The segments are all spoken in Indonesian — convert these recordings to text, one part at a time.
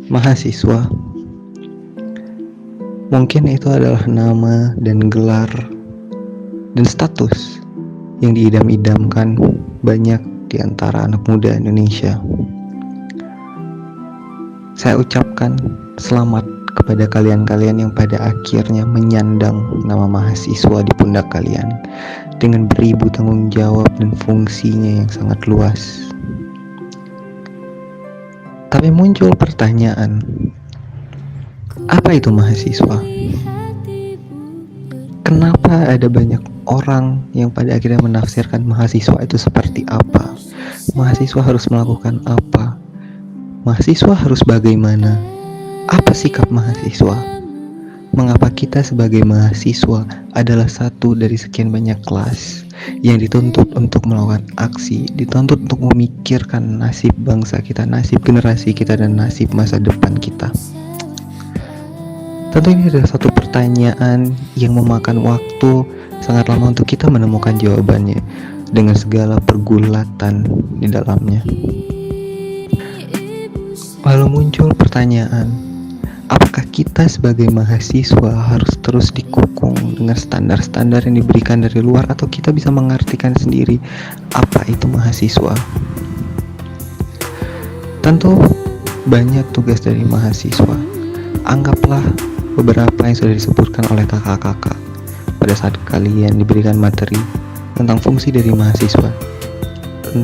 Mahasiswa. Mungkin itu adalah nama dan gelar dan status yang diidam-idamkan banyak di antara anak muda Indonesia. Saya ucapkan selamat kepada kalian-kalian yang pada akhirnya menyandang nama mahasiswa di pundak kalian dengan beribu tanggung jawab dan fungsinya yang sangat luas. Tapi muncul pertanyaan, apa itu mahasiswa? Kenapa ada banyak orang yang pada akhirnya menafsirkan mahasiswa itu seperti apa? Mahasiswa harus melakukan apa? Mahasiswa harus bagaimana? Apa sikap mahasiswa? Mengapa kita sebagai mahasiswa adalah satu dari sekian banyak kelas yang dituntut untuk melakukan aksi, dituntut untuk memikirkan nasib bangsa kita, nasib generasi kita, dan nasib masa depan kita? Tentu ini adalah satu pertanyaan yang memakan waktu sangat lama untuk kita menemukan jawabannya dengan segala pergulatan di dalamnya. Lalu muncul pertanyaan, apakah kita sebagai mahasiswa harus terus dikukung dengan standar-standar yang diberikan dari luar, atau kita bisa mengartikan sendiri apa itu mahasiswa? Tentu banyak tugas dari mahasiswa. Anggaplah beberapa yang sudah disebutkan oleh kakak-kakak pada saat kalian diberikan materi tentang fungsi dari mahasiswa,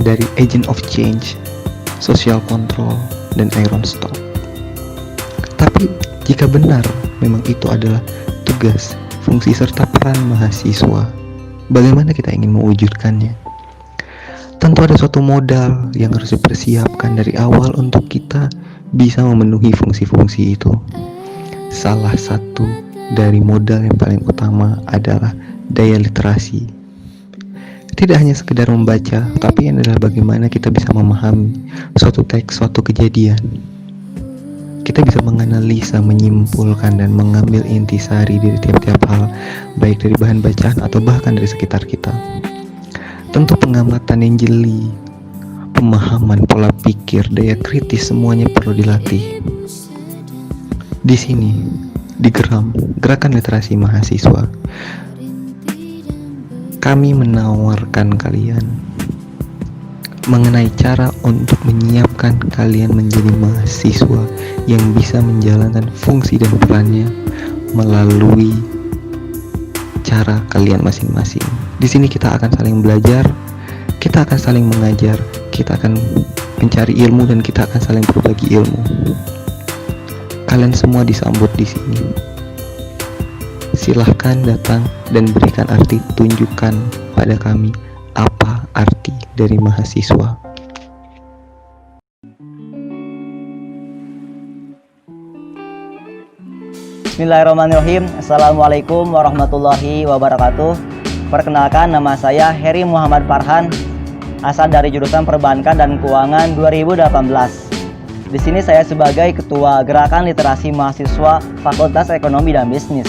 dari agent of change, social control, dan iron stock. Tapi jika benar memang itu adalah tugas, fungsi, serta peran mahasiswa, bagaimana kita ingin mewujudkannya? Tentu ada suatu modal yang harus dipersiapkan dari awal untuk kita bisa memenuhi fungsi-fungsi itu. Salah satu dari modal yang paling utama adalah daya literasi. Tidak hanya sekedar membaca, tapi yang adalah bagaimana kita bisa memahami suatu teks, suatu kejadian. Kita bisa menganalisa, menyimpulkan, dan mengambil intisari dari tiap-tiap hal, baik dari bahan bacaan atau bahkan dari sekitar kita. Tentu pengamatan yang jeli, pemahaman, pola pikir, daya kritis, semuanya perlu dilatih. Di sini, di Gerakan Literasi Mahasiswa, kami menawarkan kalian mengenai cara untuk menyiapkan kalian menjadi mahasiswa yang bisa menjalankan fungsi dan perannya melalui cara kalian masing-masing. Di sini kita akan saling belajar, kita akan saling mengajar, kita akan mencari ilmu, dan kita akan saling berbagi ilmu. Kalian semua disambut di sini. Silahkan datang dan berikan arti, tunjukkan pada kami apa arti dari mahasiswa. Bismillahirrahmanirrahim. Assalamualaikum warahmatullahi wabarakatuh. Perkenalkan, nama saya Heri Muhammad Farhan, asal dari jurusan Perbankan dan Keuangan 2018. Di sini saya sebagai Ketua Gerakan Literasi Mahasiswa Fakultas Ekonomi dan Bisnis.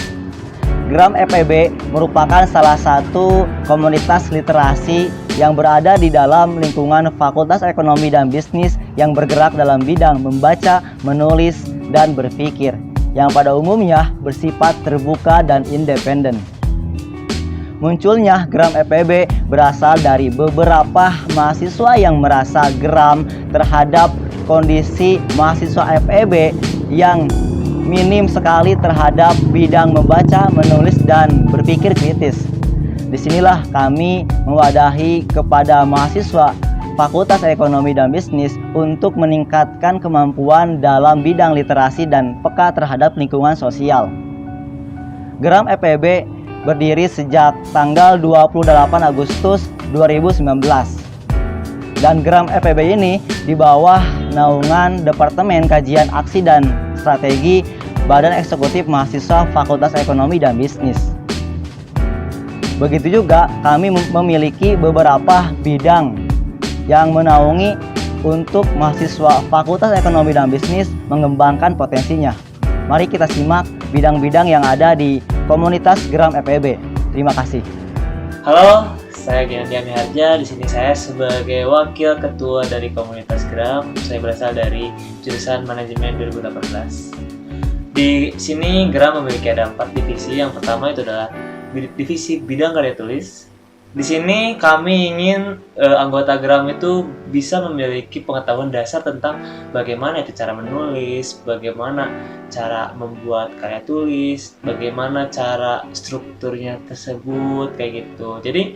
GRAM FEB merupakan salah satu komunitas literasi yang berada di dalam lingkungan Fakultas Ekonomi dan Bisnis yang bergerak dalam bidang membaca, menulis, dan berpikir, yang pada umumnya bersifat terbuka dan independen. Munculnya GRAM FEB berasal dari beberapa mahasiswa yang merasa geram terhadap kondisi mahasiswa FEB yang minim sekali terhadap bidang membaca, menulis, dan berpikir kritis. Disinilah kami mewadahi kepada mahasiswa Fakultas Ekonomi dan Bisnis untuk meningkatkan kemampuan dalam bidang literasi dan peka terhadap lingkungan sosial. GRAM FEB berdiri sejak tanggal 28 Agustus 2019. Dan GRAM FEB ini di bawah naungan Departemen Kajian Aksi dan Strategi Badan Eksekutif Mahasiswa Fakultas Ekonomi dan Bisnis. Begitu juga kami memiliki beberapa bidang yang menaungi untuk mahasiswa Fakultas Ekonomi dan Bisnis mengembangkan potensinya. Mari kita simak bidang-bidang yang ada di komunitas GRAM FEB. Terima kasih. Halo, saya Genadian Miharja. Di sini saya sebagai wakil ketua dari komunitas Gram. Saya berasal dari jurusan Manajemen 2018. Di sini Gram memiliki ada 4 divisi. Yang pertama itu adalah divisi bidang karya tulis. Di sini kami ingin anggota Gram itu bisa memiliki pengetahuan dasar tentang bagaimana itu cara menulis, bagaimana cara membuat karya tulis, bagaimana cara strukturnya tersebut kayak gitu. Jadi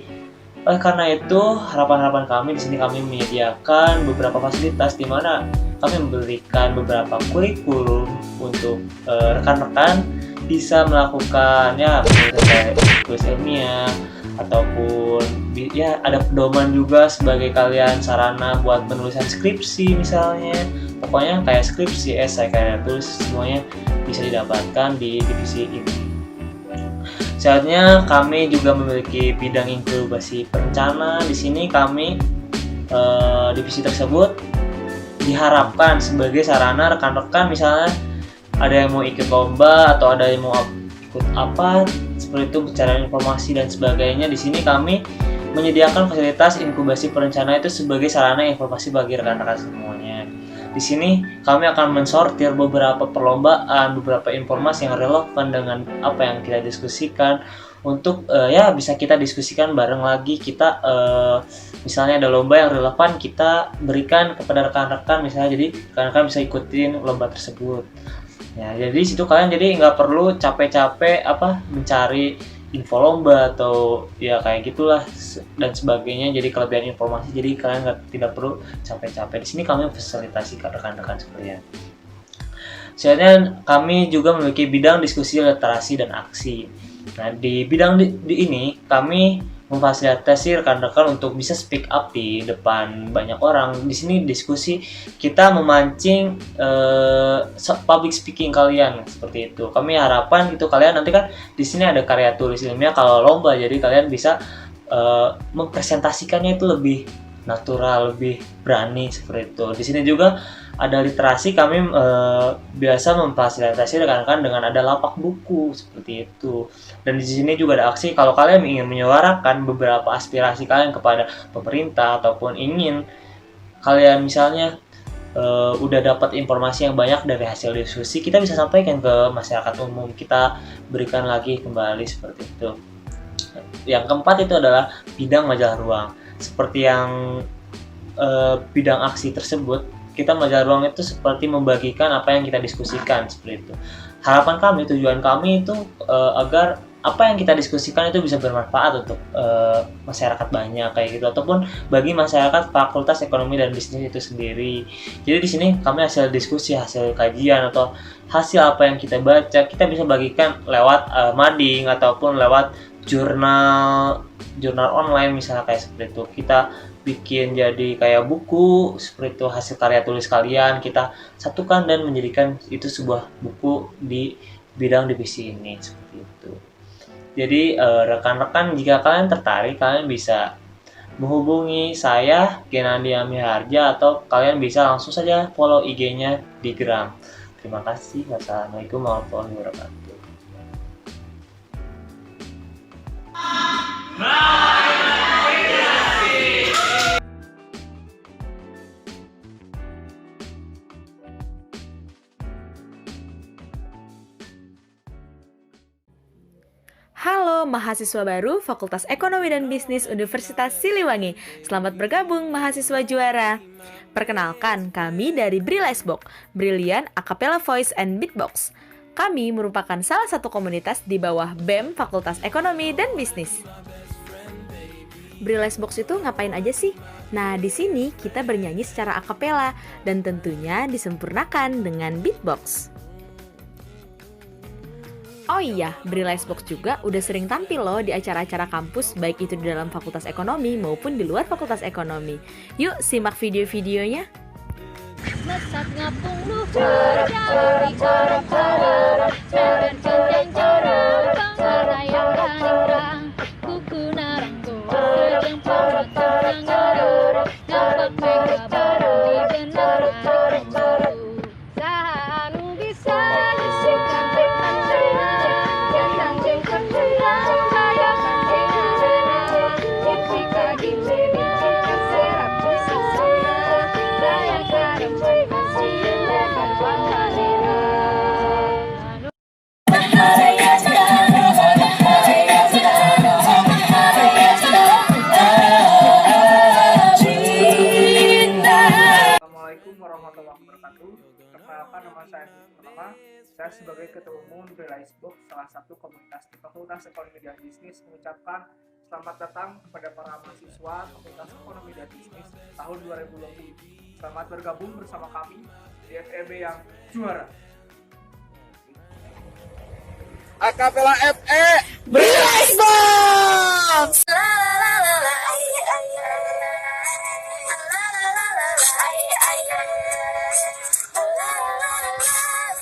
karena itu harapan-harapan kami di sini kami menyediakan beberapa fasilitas di mana kami memberikan beberapa kurikulum untuk rekan-rekan bisa melakukannya kayak tulis ilmiah ataupun ya ada pedoman juga sebagai kalian sarana buat penulisan skripsi misalnya. Pokoknya kayak skripsi, esai, karya tulis semuanya bisa didapatkan di divisi ini. Selanjutnya kami juga memiliki bidang inkubasi perencana. Di sini kami divisi tersebut diharapkan sebagai sarana rekan-rekan misalnya ada yang mau ikut lomba atau ada yang mau ikut apa seperti itu, pencarian informasi dan sebagainya. Di sini kami menyediakan fasilitas inkubasi perencana itu sebagai sarana informasi bagi rekan-rekan semuanya. Di sini kami akan mensortir beberapa perlombaan, beberapa informasi yang relevan dengan apa yang kita diskusikan untuk ya bisa kita diskusikan bareng lagi. Kita misalnya ada lomba yang relevan kita berikan kepada rekan-rekan misalnya, jadi rekan-rekan bisa ikutin lomba tersebut. Ya, jadi situ kalian jadi nggak perlu capek-capek mencari info lomba atau ya kayak gitulah dan sebagainya. Jadi kelebihan informasi, jadi kalian tidak perlu capek-capek. Di sini kami fasilitasi ke rekan-rekan sekalian. Selanjutnya kami juga memiliki bidang diskusi, literasi dan aksi. Nah, di bidang di ini kami memfasilitasi rekan-rekan untuk bisa speak up di depan banyak orang. Di sini diskusi kita memancing public speaking kalian seperti itu. Kami harapan itu kalian nanti kan di sini ada karya tulis ilmiah kalau lomba, jadi kalian bisa mempresentasikannya itu lebih natural, lebih berani seperti itu. Di sini juga ada literasi, kami biasa memfasilitasi rekan-rekan dengan ada lapak buku seperti itu. Dan di sini juga ada aksi kalau kalian ingin menyuarakan beberapa aspirasi kalian kepada pemerintah ataupun ingin kalian misalnya udah dapat informasi yang banyak dari hasil diskusi, kita bisa sampaikan ke masyarakat umum, kita berikan lagi kembali seperti itu. Yang keempat itu adalah bidang majalah ruang. Seperti yang bidang aksi tersebut, kita majalah ruang itu seperti membagikan apa yang kita diskusikan seperti itu. Harapan kami, tujuan kami itu agar apa yang kita diskusikan itu bisa bermanfaat untuk masyarakat banyak kayak gitu, ataupun bagi masyarakat Fakultas Ekonomi dan Bisnis itu sendiri. Jadi di sini kami hasil diskusi, hasil kajian atau hasil apa yang kita baca, kita bisa bagikan lewat mading ataupun lewat jurnal online misalnya kayak seperti itu. Kita bikin jadi kayak buku seperti itu, hasil karya tulis kalian kita satukan dan menjadikan itu sebuah buku di bidang divisi ini seperti itu. Jadi rekan-rekan jika kalian tertarik, kalian bisa menghubungi saya Genandi Amiharja atau kalian bisa langsung saja follow IG-nya di Gram. Terima kasih. Wassalamualaikum warahmatullahi wabarakatuh. Halo mahasiswa baru Fakultas Ekonomi dan Bisnis Universitas Siliwangi. Selamat bergabung mahasiswa juara. Perkenalkan, kami dari Brilesbox, Brilliant Acapella Voice and Beatbox. Kami merupakan salah satu komunitas di bawah BEM Fakultas Ekonomi dan Bisnis. Brilesbox itu ngapain aja sih? Nah, di sini kita bernyanyi secara akapela dan tentunya disempurnakan dengan beatbox. Oh iya, Brilesbox juga udah sering tampil loh di acara-acara kampus, baik itu di dalam Fakultas Ekonomi maupun di luar Fakultas Ekonomi. Yuk simak video-videonya. Mesat ngapung luhur dari orang jalan jalan panjang jalan sarayang rangrang kuku narang goa yang porot terang ngarang nampak mega baru di benar baru sahanu bisa disikan yang tanjung kemudian kayak kantina jika gini jika serap bisa saya sebagai Ketua Umum Brelaisbook, salah satu komunitas di Fakultas Ekonomi dan Bisnis, mengucapkan selamat datang kepada para mahasiswa Fakultas Ekonomi dan Bisnis tahun 2020. Selamat bergabung bersama kami di FEB yang juara. Akapela FE Brelaisbook.